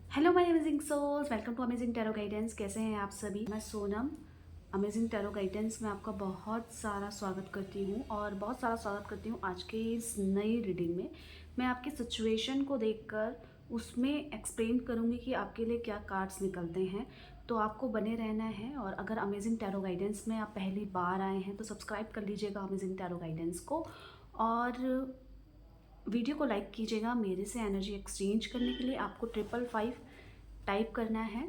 Hello my amazing souls, welcome to amazing tarot guidance. कैसे हैं आप सभी? मैं सोनम, अमेजिंग टैरो गाइडेंस में आपका बहुत सारा स्वागत करती हूँ और बहुत सारा स्वागत करती हूँ आज के इस नई रीडिंग में। मैं आपकी सिचुएशन को देखकर उसमें एक्सप्लेन करूँगी कि आपके लिए क्या कार्ड्स निकलते हैं। तो आपको बने रहना है और अगर अमेजिंग टैरो गाइडेंस में आप पहली बार आए हैं तो सब्सक्राइब कर लीजिएगा अमेजिंग टैरो गाइडेंस को, और वीडियो को लाइक कीजिएगा। मेरे से एनर्जी एक्सचेंज करने के लिए आपको 555 टाइप करना है।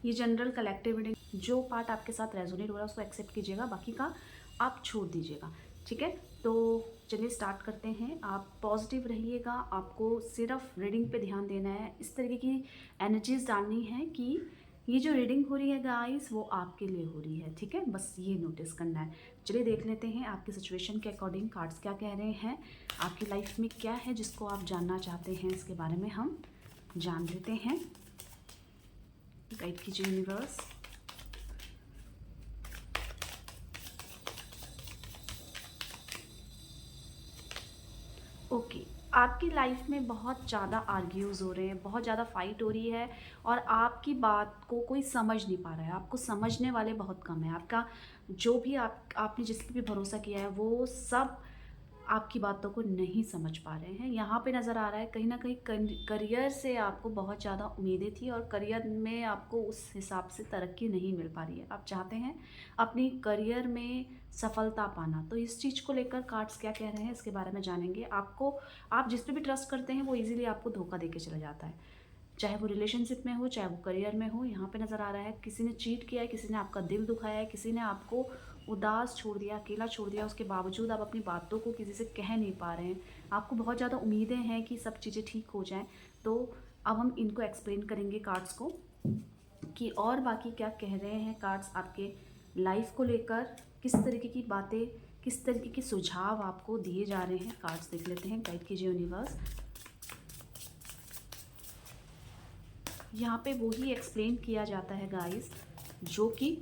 ये जनरल कलेक्टिव रीडिंग, जो पार्ट आपके साथ रेजोनेट हो रहा है उसको एक्सेप्ट कीजिएगा, बाकी का आप छोड़ दीजिएगा। ठीक है, तो चलिए स्टार्ट करते हैं। आप पॉजिटिव रहिएगा, आपको सिर्फ रीडिंग पे ध्यान देना है। इस तरीके की एनर्जीज डालनी है कि ये जो रीडिंग हो रही है गाइस वो आपके लिए हो रही है। ठीक है, बस ये नोटिस करना है। चलिए देख लेते हैं आपकी सिचुएशन के अकॉर्डिंग कार्ड्स क्या कह रहे हैं। आपकी लाइफ में क्या है जिसको आप जानना चाहते हैं, इसके बारे में हम जान लेते हैं। गाइड कीजिए यूनिवर्स। ओके, आपकी लाइफ में बहुत ज़्यादा आर्ग्यूज़ हो रहे हैं, बहुत ज़्यादा फाइट हो रही है और आपकी बात को कोई समझ नहीं पा रहा है। आपको समझने वाले बहुत कम है। आपका जो भी आपने जिस पे भी भरोसा किया है वो सब आपकी बातों को नहीं समझ पा रहे हैं। यहाँ पे नज़र आ रहा है कहीं ना कहीं करियर से आपको बहुत ज़्यादा उम्मीदें थी और करियर में आपको उस हिसाब से तरक्की नहीं मिल पा रही है। आप चाहते हैं अपनी करियर में सफलता पाना, तो इस चीज़ को लेकर कार्ड्स क्या कह रहे हैं इसके बारे में जानेंगे। आपको, आप जिस पे भी ट्रस्ट करते हैं वो इजीली आपको धोखा देके चला जाता है, चाहे वो रिलेशनशिप में हो चाहे वो करियर में हो। यहाँ पे नज़र आ रहा है किसी ने चीट किया है, किसी ने आपका दिल दुखाया है, किसी ने आपको उदास छोड़ दिया, अकेला छोड़ दिया। उसके बावजूद आप अपनी बातों को किसी से कह नहीं पा रहे हैं। आपको बहुत ज़्यादा उम्मीदें हैं कि सब चीज़ें ठीक हो जाएं। तो अब हम इनको एक्सप्लेन करेंगे कार्ड्स को कि और बाकी क्या कह रहे हैं कार्ड्स आपके लाइफ को लेकर, किस तरीके की बातें, किस तरीके के सुझाव आपको दिए जा रहे हैं। कार्ड्स देख लेते हैं। गाइड कीजिए यूनिवर्स। यहाँ पे वही एक्सप्लेन किया जाता है गाइस जो कि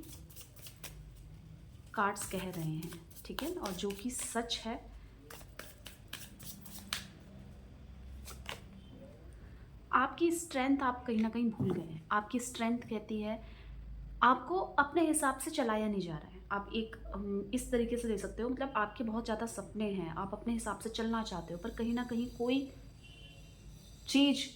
कार्ड्स कह रहे हैं, ठीक है, और जो कि सच है। आपकी स्ट्रेंथ आप कहीं ना कहीं भूल गए हैं। आपकी स्ट्रेंथ कहती है आपको अपने हिसाब से चलाया नहीं जा रहा है। आप एक इस तरीके से ले सकते हो, मतलब आपके बहुत ज़्यादा सपने हैं, आप अपने हिसाब से चलना चाहते हो, पर कहीं ना कहीं कोई चीज़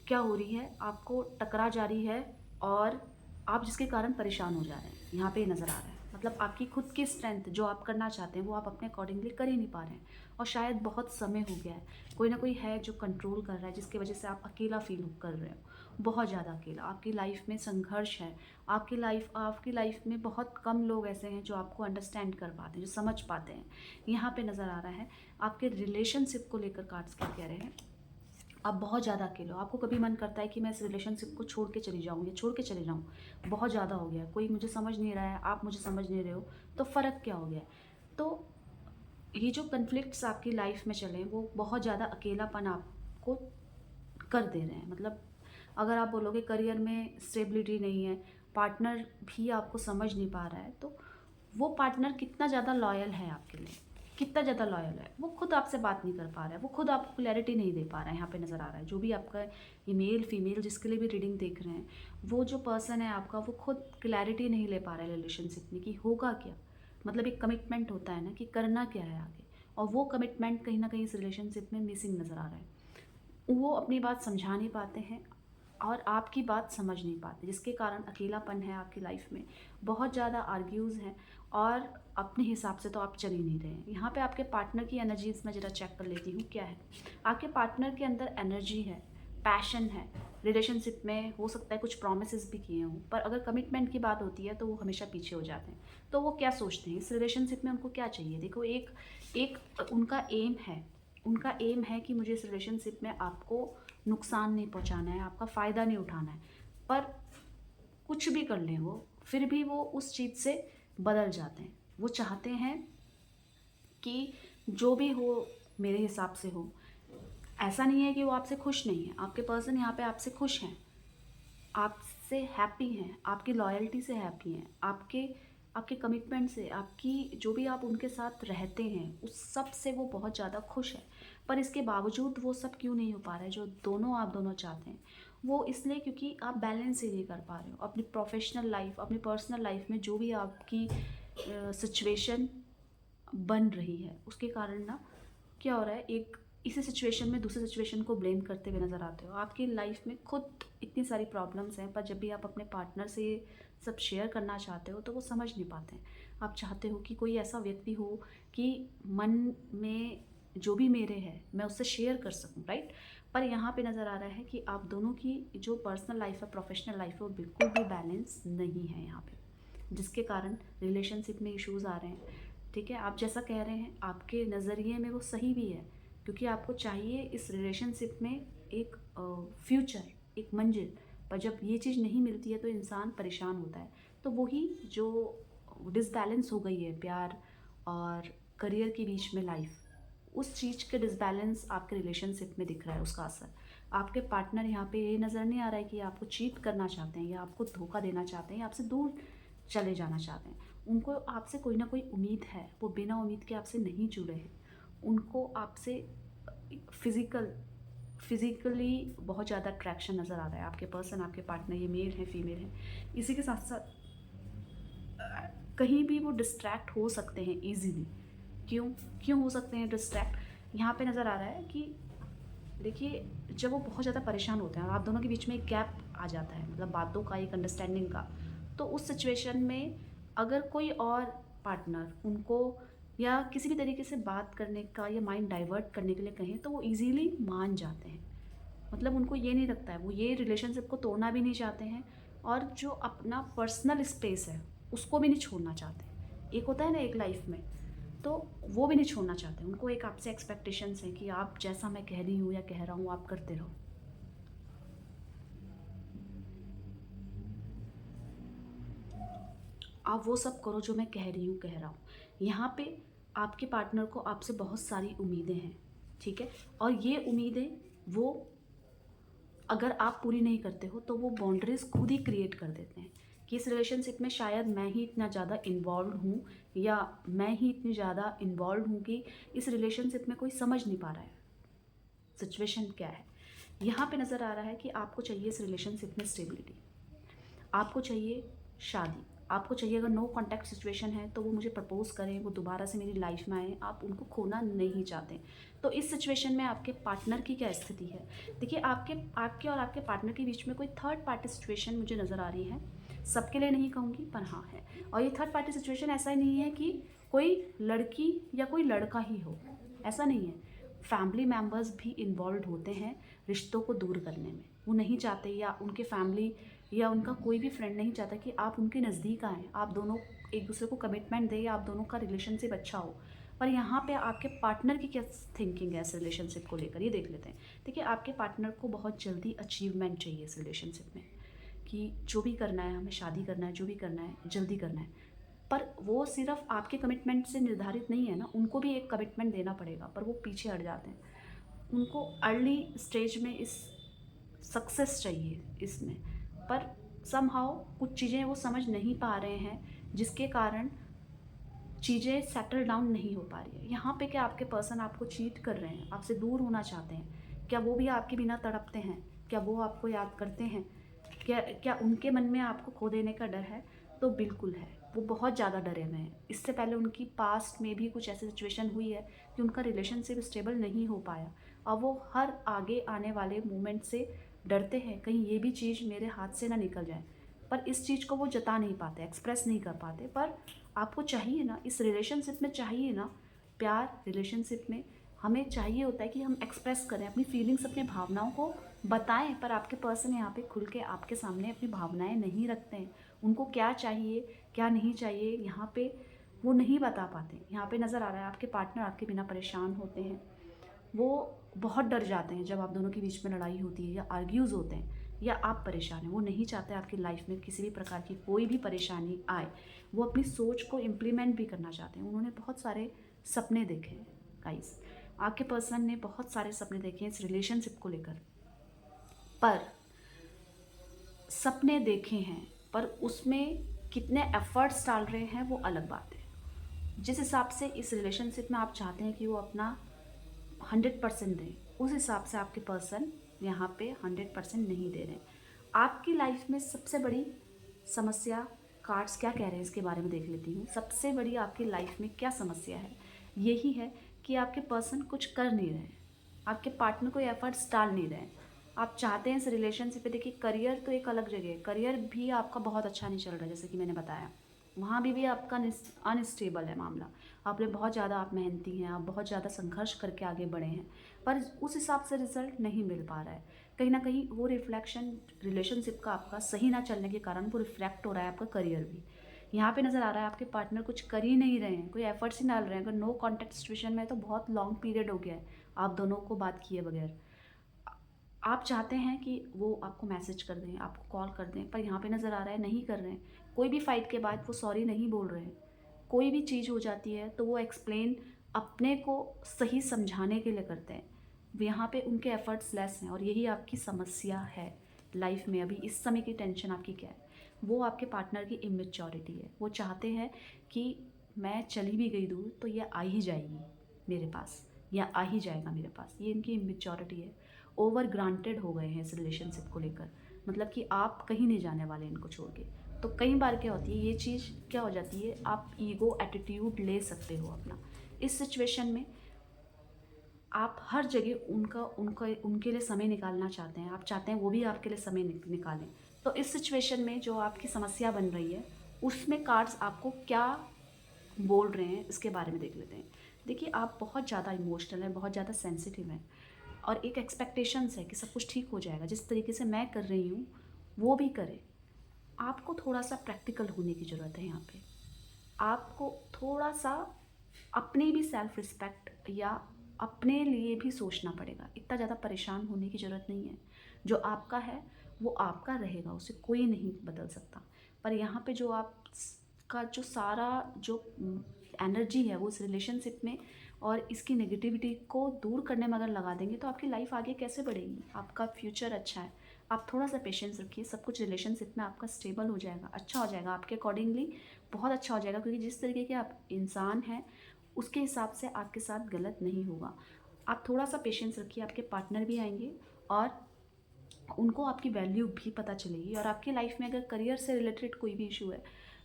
क्या हो रही है, आपको टकरा जा रही है और आप जिसके कारण परेशान हो जा रहे हैं। यहाँ पे नज़र आ रहा है मतलब आपकी खुद की स्ट्रेंथ जो आप करना चाहते हैं वो आप अपने अकॉर्डिंगली कर ही नहीं पा रहे हैं, और शायद बहुत समय हो गया है। कोई ना कोई है जो कंट्रोल कर रहा है, जिसकी वजह से आप अकेला फील कर रहे हो, बहुत ज़्यादा अकेला। आपकी लाइफ में संघर्ष है। आपकी लाइफ में बहुत कम लोग ऐसे हैं जो आपको अंडरस्टैंड कर पाते हैं, जो समझ पाते हैं। यहाँ पे नज़र आ रहा है आपके रिलेशनशिप को लेकर कार्ड्स क्या कह रहे हैं। आप बहुत ज़्यादा अकेले हो। आपको कभी मन करता है कि मैं इस रिलेशनशिप को छोड़ के चली जाऊँ या छोड़ के चले जाऊँ, बहुत ज़्यादा हो गया है, कोई मुझे समझ नहीं रहा है, आप मुझे समझ नहीं रहे हो, तो फ़र्क क्या हो गया है। तो ये जो कन्फ्लिक्ट्स आपकी लाइफ में चले वो बहुत ज़्यादा अकेलापन आपको कर दे रहे हैं। मतलब अगर आप बोलोगे करियर में स्टेबिलिटी नहीं है, पार्टनर भी आपको समझ नहीं पा रहा है, तो वो पार्टनर कितना ज़्यादा लॉयल है आपके लिए, कितना ज़्यादा लॉयल है, वो खुद आपसे बात नहीं कर पा रहा है, वो खुद आपको क्लैरिटी नहीं दे पा रहा है। यहाँ पे नज़र आ रहा है जो भी आपका ये मेल फीमेल जिसके लिए भी रीडिंग देख रहे हैं, वो जो पर्सन है आपका वो खुद क्लैरिटी नहीं ले पा रहा है रिलेशनशिप में कि होगा क्या। मतलब एक कमिटमेंट होता है ना कि करना क्या है आगे, और वो कमिटमेंट कहीं ना कहीं इस रिलेशनशिप में मिसिंग नज़र आ रहा है। वो अपनी बात समझा नहीं पाते हैं और आपकी बात समझ नहीं पाते, जिसके कारण अकेलापन है आपकी लाइफ में, बहुत ज़्यादा आर्ग्यूज़ हैं और अपने हिसाब से तो आप चल ही नहीं रहे हैं। यहाँ पे आपके पार्टनर की एनर्जीज में ज़रा चेक कर लेती हूँ क्या है। आपके पार्टनर के अंदर एनर्जी है, पैशन है। रिलेशनशिप में हो सकता है कुछ प्रोमिसेस भी किए हों, पर अगर कमिटमेंट की बात होती है तो वो हमेशा पीछे हो जाते हैं। तो वो क्या सोचते हैं इस रिलेशनशिप में, उनको क्या चाहिए। देखो, एक एक उनका एम है, उनका एम है कि मुझे इस रिलेशनशिप में आपको नुकसान नहीं पहुंचाना है, आपका फ़ायदा नहीं उठाना है। पर कुछ भी कर लें वो, फिर भी वो उस चीज़ से बदल जाते हैं। वो चाहते हैं कि जो भी हो मेरे हिसाब से हो। ऐसा नहीं है कि वो आपसे खुश नहीं है, आपके पर्सन यहाँ पे आपसे खुश हैं, आपसे हैप्पी हैं, आपकी लॉयल्टी से हैप्पी हैं, आपके कमिटमेंट से, आपकी जो भी आप उनके साथ रहते हैं, उस सब से वो बहुत ज़्यादा खुश है। पर इसके बावजूद वो सब क्यों नहीं हो पा रहा है, जो आप दोनों चाहते हैं? वो इसलिए क्योंकि आप बैलेंस ही नहीं कर पा रहे हो। अपनी प्रोफ़ेशनल लाइफ़, अपनी पर्सनल लाइफ़ में जो भी आपकी सिचुएशन बन रही है, उसके कारण ना क्या हो रहा है, एक इसी सिचुएशन में दूसरे सिचुएशन को ब्लेम करते हुए नज़र आते हो। आपकी लाइफ में खुद इतनी सारी प्रॉब्लम्स हैं, पर जब भी आप अपने पार्टनर से ये सब शेयर करना चाहते हो तो वो समझ नहीं पाते हैं। आप चाहते हो कि कोई ऐसा व्यक्ति हो कि मन में जो भी मेरे है मैं उससे शेयर कर सकूं, राइट? पर यहाँ पे नज़र आ रहा है कि आप दोनों की जो पर्सनल लाइफ है, प्रोफेशनल लाइफ है, वो बिल्कुल भी बैलेंस नहीं है यहाँ पे, जिसके कारण रिलेशनशिप में इश्यूज आ रहे हैं। ठीक है, आप जैसा कह रहे हैं आपके नज़रिए में वो सही भी है, क्योंकि आपको चाहिए इस रिलेशनशिप में एक फ्यूचर, एक मंजिल। पर जब ये चीज़ नहीं मिलती है तो इंसान परेशान होता है। तो वही जो डिसबैलेंस हो गई है प्यार और करियर के बीच में लाइफ, उस चीज़ के डिसबैलेंस आपके रिलेशनशिप में दिख रहा है, उसका असर। आपके पार्टनर यहाँ पे ये नज़र नहीं आ रहा है कि आपको चीट करना चाहते हैं या आपको धोखा देना चाहते हैं या आपसे दूर चले जाना चाहते हैं। उनको आपसे कोई ना कोई उम्मीद है, वो बिना उम्मीद के आपसे नहीं जुड़े हैं। उनको आपसे फिज़िकली बहुत ज़्यादा अट्रैक्शन नज़र आ रहा है। आपके पर्सन, आपके पार्टनर, ये मेल है, फीमेल है। इसी के साथ-साथ कहीं भी वो डिस्ट्रैक्ट हो सकते हैं ईज़िली। क्यों? क्यों हो सकते हैं डिस्ट्रैक्ट? यहाँ पे नज़र आ रहा है कि देखिए, जब वो बहुत ज़्यादा परेशान होते हैं और आप दोनों के बीच में एक गैप आ जाता है, मतलब बातों का, एक अंडरस्टैंडिंग का, तो उस सिचुएशन में अगर कोई और पार्टनर उनको या किसी भी तरीके से बात करने का या माइंड डाइवर्ट करने के लिए कहें तो वो ईज़िली मान जाते हैं। मतलब उनको ये नहीं लगता है, वो ये रिलेशनशिप को तोड़ना भी नहीं चाहते हैं और जो अपना पर्सनल स्पेस है, उसको भी नहीं छोड़ना चाहते। एक होता है ना एक लाइफ में, तो वो भी नहीं छोड़ना चाहते। उनको एक आपसे एक्सपेक्टेशंस हैं कि आप जैसा मैं कह रही हूँ या कह रहा हूँ, आप करते रहो। आप वो सब करो जो मैं कह रही हूँ, कह रहा हूँ। यहाँ पे आपके पार्टनर को आपसे बहुत सारी उम्मीदें हैं, ठीक है? और ये उम्मीदें वो अगर आप पूरी नहीं करते हो तो वो बाउंड्रीज़ खुद ही क्रिएट कर देते हैं कि इस रिलेशनशिप में शायद मैं ही इतना ज़्यादा इन्वॉल्व हूँ या मैं ही इतनी ज़्यादा इन्वॉल्व हूँ कि इस रिलेशनशिप में कोई समझ नहीं पा रहा है सिचुएशन क्या है। यहाँ पे नज़र आ रहा है कि आपको चाहिए इस रिलेशनशिप में स्टेबिलिटी, आपको चाहिए शादी, आपको चाहिए अगर नो कॉन्टैक्ट सिचुएशन है तो वो मुझे प्रपोज़ करें, वो दोबारा से मेरी लाइफ में आएँ, आप उनको खोना नहीं चाहते। तो इस सिचुएशन में आपके पार्टनर की क्या स्थिति है? देखिए, आपके आपके और आपके पार्टनर के बीच में कोई थर्ड पार्टी सिचुएशन मुझे नज़र आ रही है। सबके लिए नहीं कहूँगी, पर हाँ है। और ये थर्ड पार्टी सिचुएशन ऐसा ही नहीं है कि कोई लड़की या कोई लड़का ही हो, ऐसा नहीं है। फैमिली मेंबर्स भी इन्वॉल्व होते हैं रिश्तों को दूर करने में। वो नहीं चाहते या उनके फैमिली या उनका कोई भी फ्रेंड नहीं चाहता कि आप उनके नज़दीक आएँ, आप दोनों एक दूसरे को कमिटमेंट दें या आप दोनों का रिलेशनशिप अच्छा हो। पर यहाँ पे आपके पार्टनर की क्या थिंकिंग है इस रिलेशनशिप को लेकर, ये देख लेते हैं। देखिए, आपके पार्टनर को बहुत जल्दी अचीवमेंट चाहिए इस रिलेशनशिप में कि जो भी करना है, हमें शादी करना है, जो भी करना है, जल्दी करना है। पर वो सिर्फ़ आपके कमिटमेंट से निर्धारित नहीं है ना, उनको भी एक कमिटमेंट देना पड़ेगा, पर वो पीछे हट जाते हैं। उनको अर्ली स्टेज में इस सक्सेस चाहिए इसमें, पर समहाउ कुछ चीज़ें वो समझ नहीं पा रहे हैं, जिसके कारण चीज़ें सेटल डाउन नहीं हो पा रही है। यहाँ पे क्या आपके पर्सन आपको चीट कर रहे हैं, आपसे दूर होना चाहते हैं? क्या वो भी आपके बिना तड़पते हैं? क्या वो आपको याद करते हैं? क्या क्या उनके मन में आपको खो देने का डर है? तो बिल्कुल है, वो बहुत ज़्यादा डरे हुए हैं। इससे पहले उनकी पास्ट में भी कुछ ऐसी सिचुएशन हुई है कि उनका रिलेशनशिप स्टेबल नहीं हो पाया और वो हर आगे आने वाले मोमेंट से डरते हैं, कहीं ये भी चीज़ मेरे हाथ से ना निकल जाए। पर इस चीज़ को वो जता नहीं पाते, एक्सप्रेस नहीं कर पाते। पर आपको चाहिए ना, इस रिलेशनशिप में चाहिए ना, प्यार रिलेशनशिप में हमें चाहिए होता है कि हम एक्सप्रेस करें अपनी फीलिंग्स, अपनी भावनाओं को बताएं। पर आपके पर्सन यहाँ पे खुल के आपके सामने अपनी भावनाएं नहीं रखते हैं। उनको क्या चाहिए, क्या नहीं चाहिए, यहाँ पे वो नहीं बता पाते। यहाँ पे नज़र आ रहा है आपके पार्टनर आपके बिना परेशान होते हैं। वो बहुत डर जाते हैं जब आप दोनों के बीच में लड़ाई होती है या आर्ग्यूज़ होते हैं या आप परेशान हैं। वो नहीं चाहते आपकी लाइफ में किसी भी प्रकार की कोई भी परेशानी आए। वो अपनी सोच को इम्प्लीमेंट भी करना चाहते हैं। उन्होंने बहुत सारे सपने देखे हैं गाइस। आपके पर्सन ने बहुत सारे सपने देखे हैं इस रिलेशनशिप को लेकर, पर सपने देखे हैं पर उसमें कितने एफर्ट्स डाल रहे हैं वो अलग बात है। जिस हिसाब से इस रिलेशनशिप में आप चाहते हैं कि वो अपना 100% दें, उस हिसाब से आपके पर्सन यहाँ पे 100% नहीं दे रहे हैं। आपकी लाइफ में सबसे बड़ी समस्या, कार्ड्स क्या कह रहे हैं इसके बारे में देख लेती हूँ। सबसे बड़ी आपकी लाइफ में क्या समस्या है, यही है कि आपके पर्सन कुछ कर नहीं रहे हैं, आपके पार्टनर कोई एफर्ट्स डाल नहीं रहे हैं। आप चाहते हैं इस रिलेशनशिप पे, देखिए करियर तो एक अलग जगह है, करियर भी आपका बहुत अच्छा नहीं चल रहा है जैसे कि मैंने बताया, वहाँ भी आपका अनस्टेबल है मामला। आपने बहुत ज़्यादा, आप मेहनती हैं, आप बहुत ज़्यादा संघर्ष करके आगे बढ़े हैं, पर उस हिसाब से रिजल्ट नहीं मिल पा रहा है। कहीं ना कहीं वो रिफ्लेक्शन रिलेशनशिप का आपका सही ना चलने के कारण वो रिफ्लेक्ट हो रहा है आपका करियर भी। यहाँ पे नज़र आ रहा है आपके पार्टनर कुछ कर ही नहीं रहे हैं, कोई एफर्ट्स ही डाल रहे हैं। अगर नो कॉन्टैक्ट सिचुएशन में है तो बहुत लॉन्ग पीरियड हो गया है आप दोनों को बात किए बगैर। आप चाहते हैं कि वो आपको मैसेज कर दें, आपको कॉल कर दें, पर यहाँ पे नज़र आ रहा है नहीं कर रहे हैं। कोई भी फाइट के बाद वो सॉरी नहीं बोल रहे हैं। कोई भी चीज़ हो जाती है तो वो एक्सप्लेन अपने को सही समझाने के लिए करते हैं। यहाँ पे उनके एफर्ट्स लेस हैं और यही आपकी समस्या है लाइफ में। अभी इस समय की टेंशन आपकी क्या है, वो आपके पार्टनर की इमेच्योरिटी है। वो चाहते हैं कि मैं चली भी गई दूर तो ये आ ही जाएगी मेरे पास, या आ ही जाएगा मेरे पास, ये इनकी इमेच्योरिटी है। ओवर ग्रांटेड हो गए हैं इस रिलेशनशिप को लेकर, मतलब कि आप कहीं नहीं जाने वाले इनको छोड़ के। तो कई बार क्या होती है, ये चीज़ क्या हो जाती है, आप ईगो एटीट्यूड ले सकते हो अपना। इस सिचुएशन में आप हर जगह उनका उनका उनके लिए समय निकालना चाहते हैं, आप चाहते हैं वो भी आपके लिए समय निकालें। तो इस सिचुएशन में जो आपकी समस्या बन रही है, उसमें कार्ड्स आपको क्या बोल रहे हैं इसके बारे में देख लेते हैं। देखिए, आप बहुत ज़्यादा इमोशनल हैं, बहुत ज़्यादा सेंसिटिव हैं और एक एक्सपेक्टेशंस है कि सब कुछ ठीक हो जाएगा, जिस तरीके से मैं कर रही हूँ वो भी करें। आपको थोड़ा सा प्रैक्टिकल होने की ज़रूरत है यहाँ पे। आपको थोड़ा सा अपनी भी सेल्फ रिस्पेक्ट या अपने लिए भी सोचना पड़ेगा। इतना ज़्यादा परेशान होने की ज़रूरत नहीं है। जो आपका है वो आपका रहेगा, उसे कोई नहीं बदल सकता। पर यहाँ पे जो आप का जो सारा जो एनर्जी है वो इस रिलेशनशिप में और इसकी नेगेटिविटी को दूर करने में अगर लगा देंगे तो आपकी लाइफ आगे कैसे बढ़ेगी, आपका फ्यूचर अच्छा है। आप थोड़ा सा पेशेंस रखिए, सब कुछ रिलेशनशिप में आपका स्टेबल हो जाएगा, अच्छा हो जाएगा, आपके अकॉर्डिंगली बहुत अच्छा हो जाएगा। क्योंकि जिस तरीके के आप इंसान हैं उसके हिसाब से आपके साथ गलत नहीं होगा। आप थोड़ा सा पेशेंस रखिए, आपके पार्टनर भी आएंगे और उनको आपकी वैल्यू भी पता चलेगी। और आपकी लाइफ में अगर करियर से रिलेटेड कोई भी इशू है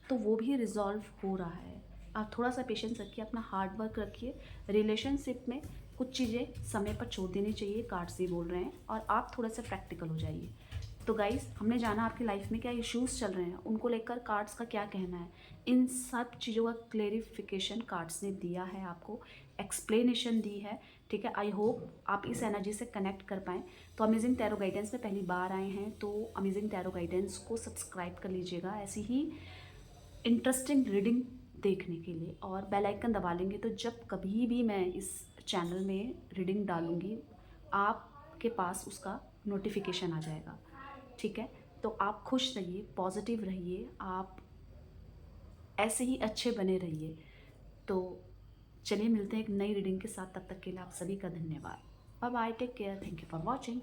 तो वो भी रिजॉल्व हो रहा है। आप थोड़ा सा पेशेंस रखिए, अपना हार्ड वर्क रखिए। रिलेशनशिप में कुछ चीज़ें समय पर छोड़ देनी चाहिए, कार्ड्स ही बोल रहे हैं, और आप थोड़ा सा प्रैक्टिकल हो जाइए। तो गाइस, हमने जाना आपकी लाइफ में क्या इश्यूज़ चल रहे हैं, उनको लेकर कार्ड्स का क्या कहना है। इन सब चीज़ों का क्लेरिफिकेशन कार्ड्स ने दिया है आपको, एक्सप्लेनेशन दी है। ठीक है, आई होप आप इस एनर्जी से कनेक्ट कर पाएँ। तो अमेजिंग टैरो गाइडेंस में पहली बार आए हैं तो अमेजिंग टैरो गाइडेंस को सब्सक्राइब कर लीजिएगा ऐसी ही इंटरेस्टिंग रीडिंग देखने के लिए, और बेल आइकन दबा लेंगे तो जब कभी भी मैं इस चैनल में रीडिंग डालूँगी आपके पास उसका नोटिफिकेशन आ जाएगा। ठीक है, तो आप खुश रहिए, पॉजिटिव रहिए, आप ऐसे ही अच्छे बने रहिए। तो चलिए मिलते हैं एक नई रीडिंग के साथ, तब तक के लिए आप सभी का धन्यवाद। Bye bye, take care, thank you for watching.